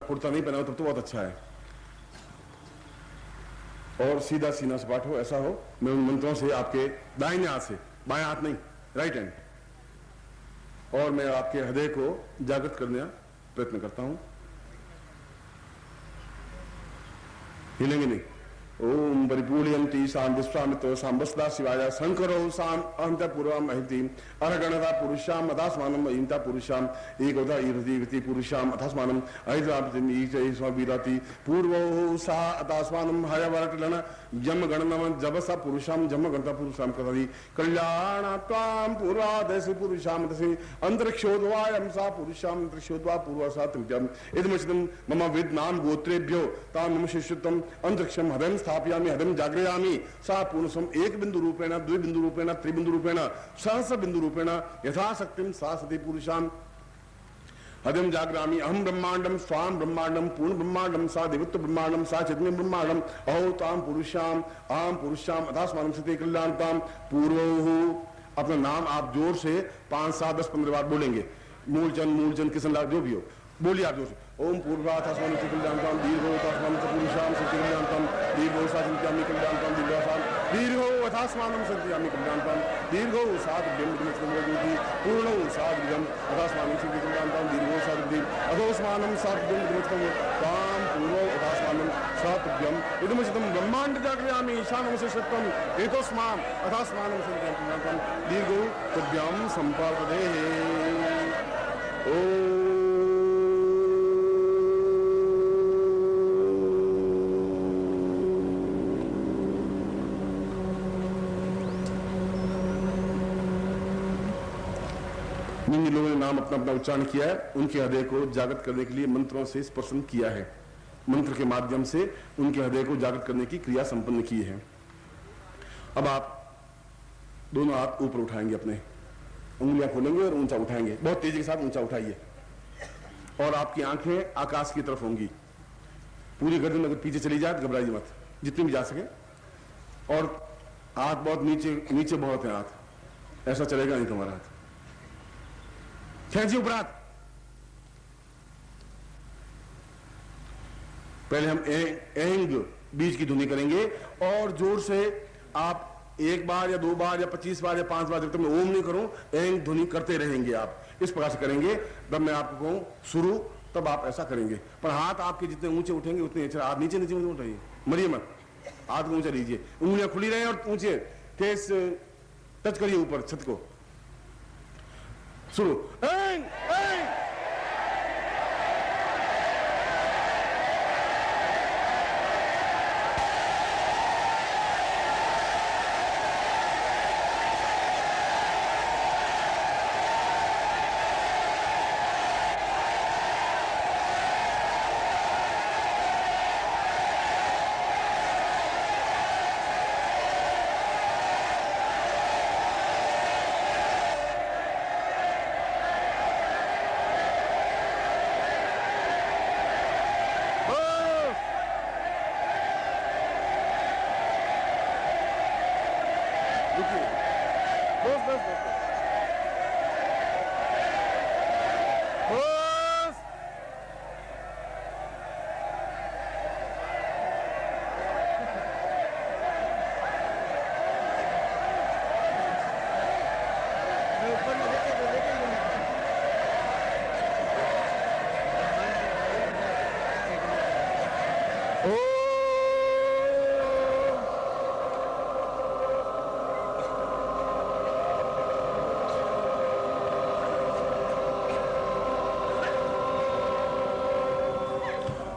कुर्ता नहीं पहना हो तब तो बहुत अच्छा है। और सीधा सीना सपाट हो, ऐसा हो। मैं उन मंत्रों से आपके दाहिने हाथ से, बाएं हाथ नहीं, राइट हैंड, और मैं आपके हृदय को जागृत करने का प्रयत्न करता हूं। हिलेंगे नहीं। ओम परिपूर्यन्ति साम विश्वामित्र सांबस्ता शिवाय शंकरो साम अहंता पूर्वम अहिति अरगणता पुरुषाम अथास्मानम अहिंता पुरुषाम एकवता ईरति पुरुषाम अथास्मानम अहितापतिम ईचैस्ववीरति पूर्वो सा अथास्मानम हयवरटलन जम गणनम जबसा पुरुषाम जम गणता पुरुषाम कथि कल्याणात्वाम पूर्वादसि पुरुषाम दसि अंतरिक्षोद्वायम सा पुरुषाम अंतरिक्षोद्वा पूर्वसा तृतीयम इदमचितम मम विद्नाम गोत्रेभ्यो ताम नम शिष्यत्वम अंतरिक्षम हृदयं स्थापयामि हृदयं जागृयामि सा पूर्णसम एक बिंदु रूपेण द्विबिंदु रूपेण त्रिबिंदु रूपेण सहस्र बिंदु रूपेण यथाशक्तिम सा सति पुरुषाम हृदयं जागृयामि अहम ब्रह्मांडम स्वाम ब्रह्मांडम पूर्ण ब्रह्मांडम सा देवत्व ब्रह्मांडम सा चैतन्य ब्रह्मांडम अहो ताम पुरुषाम आम पुरुषाम अथास्मानं सति कल्याणताम पूर्वो। अपना नाम आप जोर से 5, 7, 10, 15 बार बोलेंगे। मूलचंद किशन लाल जो भी हो, बोलिए आप जोर से। ओम पूर्वाथास्मानं सति कल्याणताम दीर्घोथास्मानं सति पुरुषाम सति कल्याणताम दीर्घोसाचिन्त्यामि कल्याणताम दीर्घोसाम दीर्घो अथास्मानं सन्त्यामि कल्याणताम दीर्घो सात बिंबुमस्मृति पूर्णो सात बिंबम अथास्मानं सति कल्याणताम दीर्घो सात बिंब अथोस्मानं सात बिंबुमस्मृति ताम पूर्णो अथास्मानं सात बिंबम इदमचितम ब्रह्मांड जागृयामि ईशानं शिष्यत्वम एतोस्माम अथास्मानं सन्त्यामि कल्याणताम दीर्घो तुभ्यं संपादते। ओ जिन लोगों ने नाम अपना अपना उच्चारण किया है उनके हृदय को जागृत करने के लिए मंत्रों से स्पर्शन किया है, मंत्र के माध्यम से उनके हृदय को जागृत करने की क्रिया संपन्न की है। अब आप दोनों हाथ ऊपर उठाएंगे, अपने उंगलियां खोलेंगे और ऊंचा उठाएंगे, बहुत तेजी के साथ ऊंचा उठाइए। और आपकी आंखें आकाश की तरफ होंगी। पूरी गर्दन अगर पीछे चली जाए तो घबराइए मत, जितनी भी जा सके। और हाथ बहुत नीचे नीचे बहुत है हाथ, ऐसा चलेगा नहीं तुम्हारा हाथ। खींचिए ऊपर हाथ। पहले हम एंग बीज की ध्वनि करेंगे और जोर से आप 1 बार या 2 बार या 25 बार या 5 बार, जब तक मैं ओम नहीं करूं एंग ध्वनि करते रहेंगे। आप इस प्रकार से करेंगे। जब मैं आपको कहूं शुरू तब आप ऐसा करेंगे। पर हाथ आपके जितने ऊंचे उठेंगे उतने नीचे, हाथ नीचे नीचे उठाइए, मरिए मत, हाथ को ऊंचा लीजिए, उंगलियां खुली रहे और ऊंचे फेस टच करिए ऊपर छत को। शुरू। एंग एंग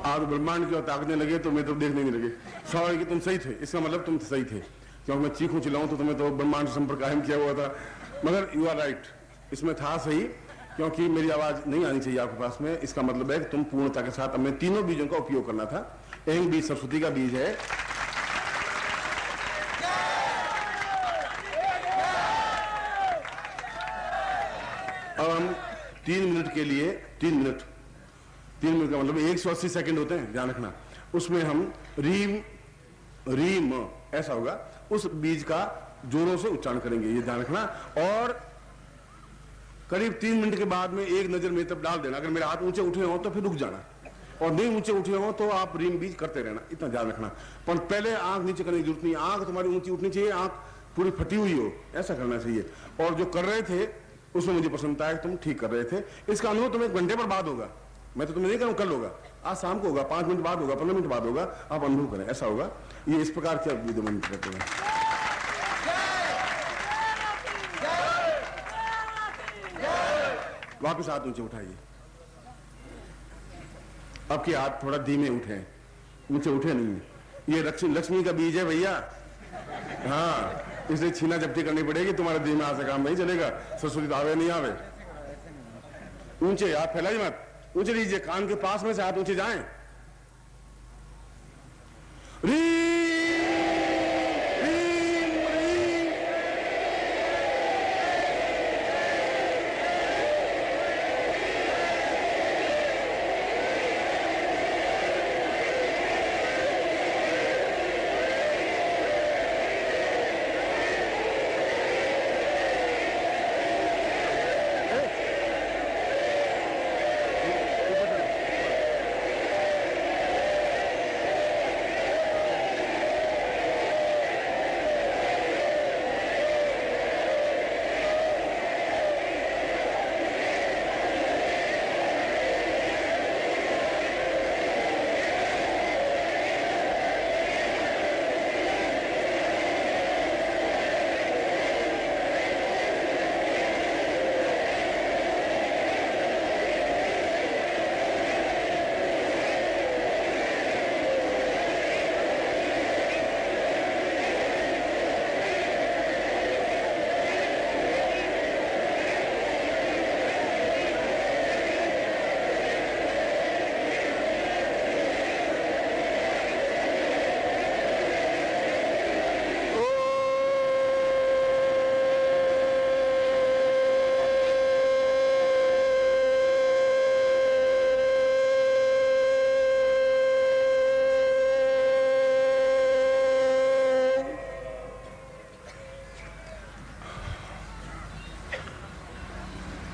आप ब्रह्मांड की ओर ताकने लगे तो मैं तो देखने नहीं लगे। सवाल कि तुम सही थे, इसका मतलब तुम सही थे, क्योंकि मैं चीखूं चिल्लाऊं तो तुम्हें तो ब्रह्मांड से संपर्क कायम किया हुआ था। मगर यू आर राइट, इसमें था सही, क्योंकि मेरी आवाज नहीं आनी चाहिए आपके पास में। इसका मतलब है कि तुम पूर्णता के साथ हमें तीनों बीजों का उपयोग करना था। एंग बीज सरस्वती का बीज है। अब हम 3 मिनट के लिए 3 मिनट का मतलब 180 सेकंड होते हैं, ध्यान रखना। उसमें हम रीम रीम ऐसा होगा, उस बीज का जोरों से उच्चारण करेंगे, ये ध्यान रखना। और करीब 3 मिनट के बाद में एक नजर मेरी तरफ डाल देना। अगर मेरे हाथ ऊंचे उठे हो तो फिर रुक जाना, और नहीं ऊंचे उठे हो तो आप रीम बीज करते रहना, इतना ध्यान रखना। पर पहले आंख नीचे करने की जरूरत नहीं, आंख तुम्हारी ऊंची उठनी चाहिए, आंख पूरी फटी हुई हो, ऐसा करना चाहिए। और जो कर रहे थे उसमें मुझे पसंद आया, तुम ठीक कर रहे थे। इसका अनुभव तुम्हें 1 घंटे पर बाद होगा, मैं तो तुम्हें नहीं कहूँ कल होगा, आज शाम को होगा, 5 मिनट बाद होगा, 15 मिनट बाद होगा, आप अनुभव करें, ऐसा होगा। ये इस प्रकार के विधि मंत्र करते हैं। वापिस हाथ ऊंचे उठाइए, आपके हाथ थोड़ा धीमे उठे, ऊंचे उठे नहीं है। ये लक्ष्मी का बीज है भैया, हाँ, इसलिए छीना झपटी करनी पड़ेगी, तुम्हारे धीमे हाथ से काम नहीं चलेगा, सरस्वती तो आवे नहीं आवे। ऊंचे हाथ फैलाइए मत, ऊंचे लीजिए, कान के पास में से हाथ ऊंचे जाएं।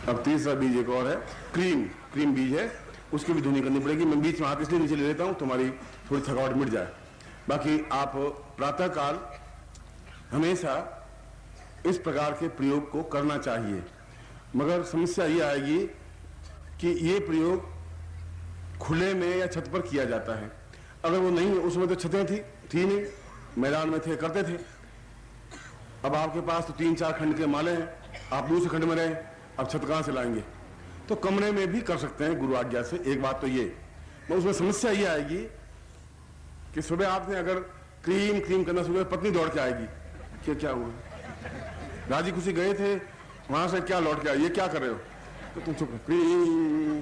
अब तीसरा बीज एक और है, क्रीम बीज है, उसकी भी धुनी करनी पड़ेगी। मैं बीच में हाथ इसलिए नीचे ले लेता हूं तुम्हारी थोड़ी थकावट मिट जाए। बाकी आप प्रातः काल हमेशा इस प्रकार के प्रयोग को करना चाहिए, मगर समस्या ये आएगी कि ये प्रयोग खुले में या छत पर किया जाता है। अगर वो नहीं, उसमें तो छतें थी नहीं, मैदान में थे, करते थे। अब आपके पास तो 3-4 खंड के माले हैं, आप दूसरे खंड में रहे, अब छत कहां से लाएंगे? तो कमरे में भी कर सकते हैं गुरु आज्ञा से। एक बात तो ये, मैं उसमें समस्या ये आएगी कि सुबह आपने अगर क्रीम करना शुरू, पत्नी दौड़ के आएगी कि क्या हुआ, राजी खुशी गए थे वहां से, क्या लौट के आए, ये क्या कर रहे हो? तो तुम चुप, क्रीम,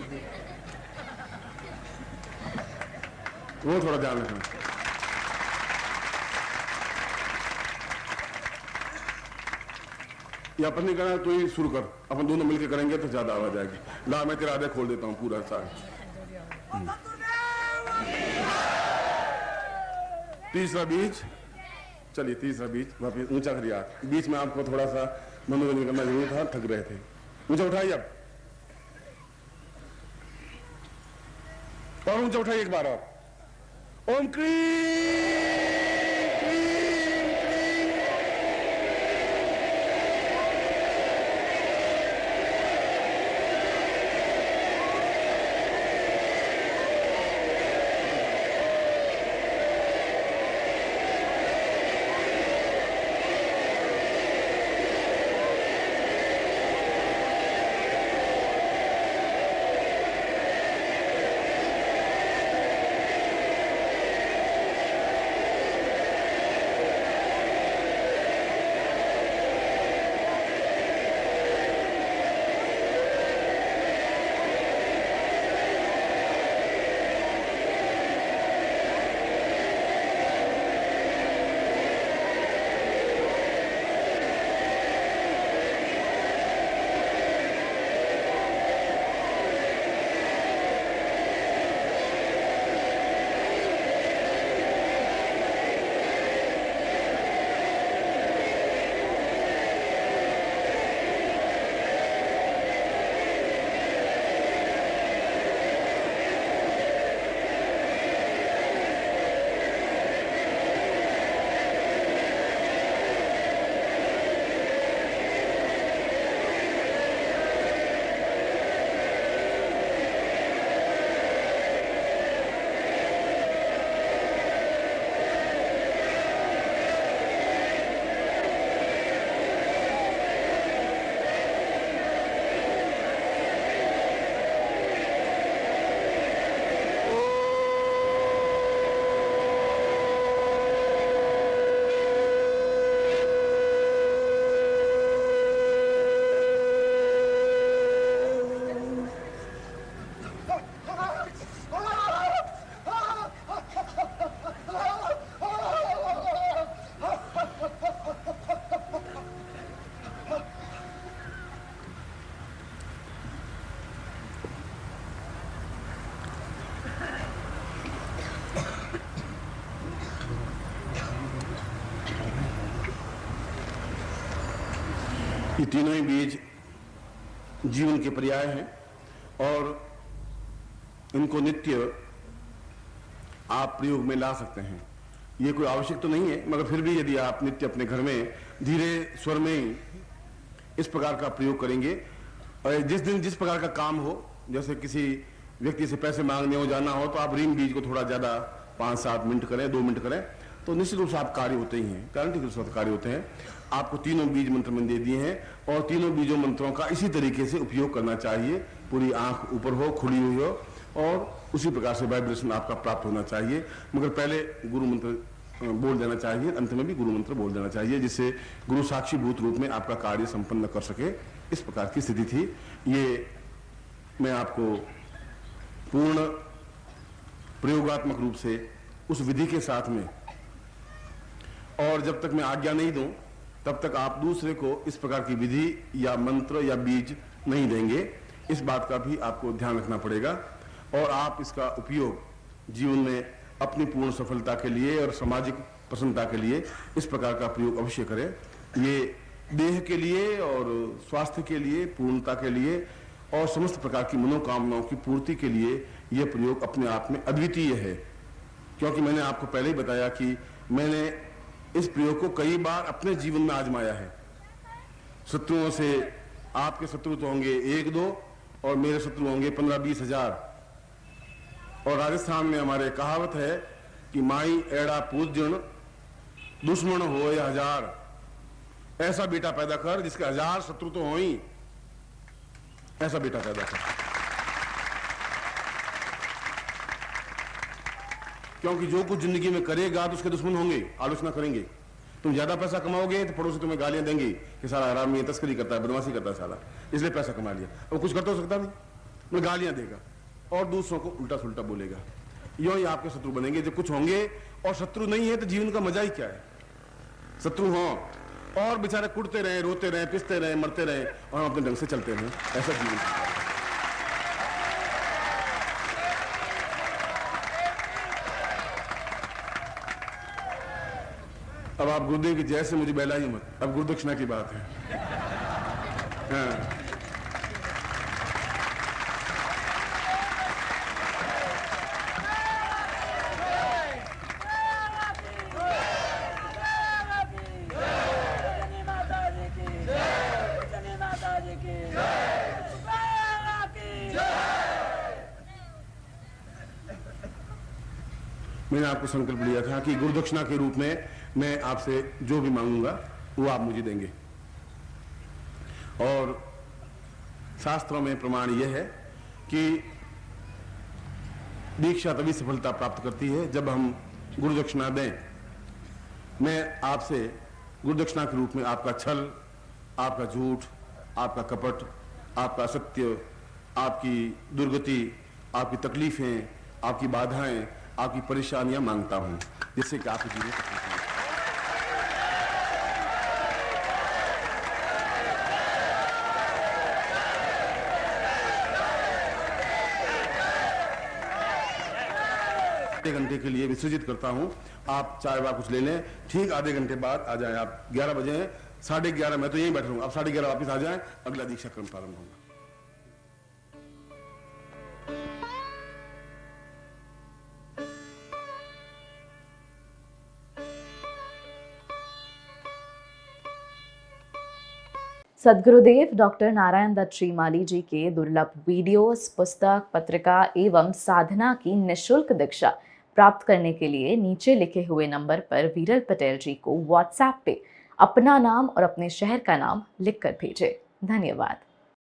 वो थोड़ा ध्यान रखना। या पत्नी कहना तो ही शुरू कर, अपन दोनों मिलकर करेंगे तो ज्यादा आवाज आएगी। ला मैं तेरा आधे खोल देता हूँ पूरा सारा। तीसरा बीज, चलिए तीसरा बीज वापिस ऊंचा करिए आप। बीच में आपको थोड़ा सा मनोरंजन करना जरूरी था, थक रहे थे। ऊंचा उठाइए अब, और ऊंचा उठाइए एक बार और। ओम क्रीम। ये तीनों ही बीज जीवन के पर्याय हैं और इनको नित्य आप प्रयोग में ला सकते हैं। ये कोई आवश्यक तो नहीं है, मगर फिर भी यदि आप नित्य अपने घर में धीरे स्वर में ही इस प्रकार का प्रयोग करेंगे और जिस दिन जिस प्रकार का काम हो, जैसे किसी व्यक्ति से पैसे मांगने हो, जाना हो, तो आप रीम बीज को थोड़ा ज्यादा 5-7 मिनट करें, 2 मिनट करें, तो निश्चित रूप से आप कार्य होते ही हैं, गारंटी के साथ कार्य होते हैं। आपको तीनों बीज मंत्र मैंने दे दिए हैं और तीनों बीजों मंत्रों का इसी तरीके से उपयोग करना चाहिए। पूरी आंख ऊपर हो, खुली हुई हो और उसी प्रकार से वाइब्रेशन आपका प्राप्त होना चाहिए। मगर पहले गुरु मंत्र बोल देना चाहिए, अंत में भी गुरु मंत्र बोल देना चाहिए, जिससे गुरु साक्षीभूत रूप में आपका कार्य संपन्न कर सके। इस प्रकार की स्थिति थी। ये मैं आपको पूर्ण प्रयोगात्मक रूप से उस विधि के साथ में, और जब तक मैं आज्ञा नहीं दूं तब तक आप दूसरे को इस प्रकार की विधि या मंत्र या बीज नहीं देंगे। इस बात का भी आपको ध्यान रखना पड़ेगा और आप इसका उपयोग जीवन में अपनी पूर्ण सफलता के लिए और सामाजिक प्रसन्नता के लिए इस प्रकार का प्रयोग अवश्य करें। ये देह के लिए और स्वास्थ्य के लिए, पूर्णता के लिए और समस्त प्रकार की मनोकामनाओं की पूर्ति के लिए यह प्रयोग अपने आप में अद्वितीय है। क्योंकि मैंने आपको पहले ही बताया कि मैंने इस प्रयोग को कई बार अपने जीवन में आजमाया है। शत्रुओं से, आपके शत्रु तो होंगे 1-2 और मेरे शत्रु होंगे 15-20 हजार। और राजस्थान में हमारे कहावत है कि माई एड़ा पूजन दुश्मन हो या 1000। ऐसा बेटा पैदा कर जिसके 1000 शत्रु तो हो ही, ऐसा बेटा पैदा कर। क्योंकि जो कुछ जिंदगी में करेगा तो उसके दुश्मन होंगे, आलोचना करेंगे। तुम ज्यादा पैसा कमाओगे तो पड़ोसी तुम्हें गालियां देंगे कि सारा हरामी है, तस्करी करता है, बदमाशी करता है साला, इसलिए पैसा कमा लिया। अब कुछ कर तो सकता नहीं, मैं गालियां देगा और दूसरों को उल्टा सुल्टा बोलेगा। यूं ही आपके शत्रु बनेंगे जब कुछ होंगे। और शत्रु नहीं है तो जीवन का मजा ही क्या है। शत्रु हो और बेचारे कुटते रहे, रोते रहे, पिसते रहे, मरते रहे और हम अपने ढंग से चलते रहे, ऐसा जीवन। अब आप गुरुदेव की जय से मुझे बहलाइए मत, अब गुरुदक्षिणा की बात है। हाँ। मैंने आपको संकल्प लिया था कि गुरुदक्षिणा के रूप में मैं आपसे जो भी मांगूंगा वो आप मुझे देंगे। और शास्त्रों में प्रमाण यह है कि दीक्षा तभी सफलता प्राप्त करती है जब हम गुरुदक्षिणा दें। मैं आपसे गुरुदक्षिणा के रूप में आपका छल, आपका झूठ, आपका कपट, आपका सत्य, आपकी दुर्गति, आपकी तकलीफें, आपकी बाधाएं, आपकी परेशानियां मांगता हूं, जिससे कि आपके जीवन आधे घंटे के लिए विसर्जित करता हूं। आप चाय वा कुछ ले लें, ठीक आधे घंटे बाद आ जाएं। आप 11 बजे हैं, 11:30 मैं तो यहीं बैठ रहूंगा। आप 11:30 वापिस आ जाएं, अगला दीक्षा क्रम प्रारंभ होगा। सद्गुरुदेव डॉक्टर नारायण दत्त श्रीमाली जी के दुर्लभ वीडियोस, पुस्तक, पत्रिका एवं साधना की निःशुल्क दीक्षा प्राप्त करने के लिए नीचे लिखे हुए नंबर पर वीरल पटेल जी को व्हाट्सएप पे अपना नाम और अपने शहर का नाम लिखकर भेजें। धन्यवाद।